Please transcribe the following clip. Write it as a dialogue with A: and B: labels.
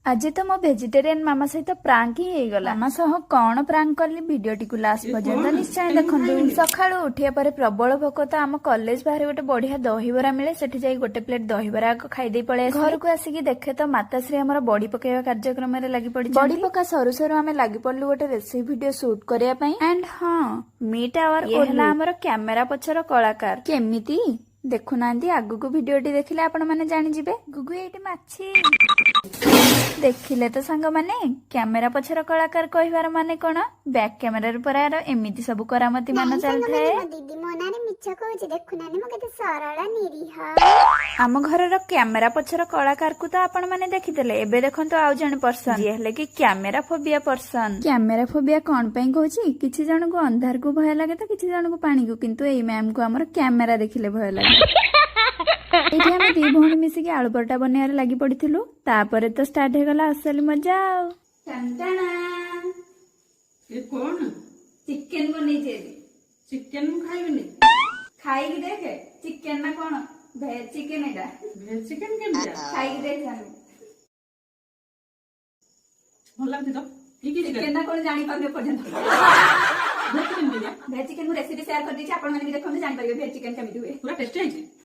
A: आज तो मो वेजिटेरियन मामा सहित प्रांक ही गला। मामा सह कौन प्रांक कली वीडियोटी को लास्ट पर्यंत निश्चय देखंतु। सकाळू उठिया पर प्रबल भोक तो आम कॉलेज बाहर गोटे बढ़िया दहीबरा मिले सेठी जाई गोटे प्लेट दहीबरा खाई दे पळे घर को आसिकी देखे तो माताश्री हमर बड़ी पकेवा कार्यक्रम रे लागि पड़ी बड़ी पका सरू सरू आमे लागि पड़लु गोटे रेसिपी वीडियो शूट करिया पई। एंड हां मीट आवर कोहला हमर कैमरा पछर कलाकार केमिति देखु नांदी आगु को वीडियोटी देखिले आपण माने जानि जिबे। गुगु एटी माछी देखिले तो सांग माने कैमरा पछर कलाकार कहिवार माने कोन बैक कैमरा रे परार एमिति सब करामती मान चल थाए।
B: दीदी मोनारे मिछ कहूची देखु नानी म केते सरळ निरीह।
A: आम घर रो कैमरा पछर कलाकार को तो आपण माने देखितले एबे देखंतो आउ जण पर्सन जे हेले कि camera phobia person. Camera phobia कोन पई कहूची किछि जण को अंधार को भय लागे तो किछि जण को पानी को, किंतु एई मैम को हमर कैमरा देखिले भय लागे। एठी हम दी भौणी मिसी के आलू परोटा बनेयार लागि पड़िथिलु तापरे तो स्टार्ट हे गला असली मजा। टंटना
C: ये कौन
A: चिकन बनै छै।
C: चिकन खाइबनी
A: खाई के देखे चिकन ना कोन भेज चिकन एटा
C: भेज चिकन के
A: खाई के देख जानी
C: भल लागते तो की
A: चिकन ना कोन जानि पाबे पर्यंत
C: भेज चिकन दिया
A: भेज चिकन मु रेसिपी शेयर कर दी छी, आपण माने भी देखो जानि परिबे भेज चिकन केमिति हुए।
C: पूरा टेस्टी है।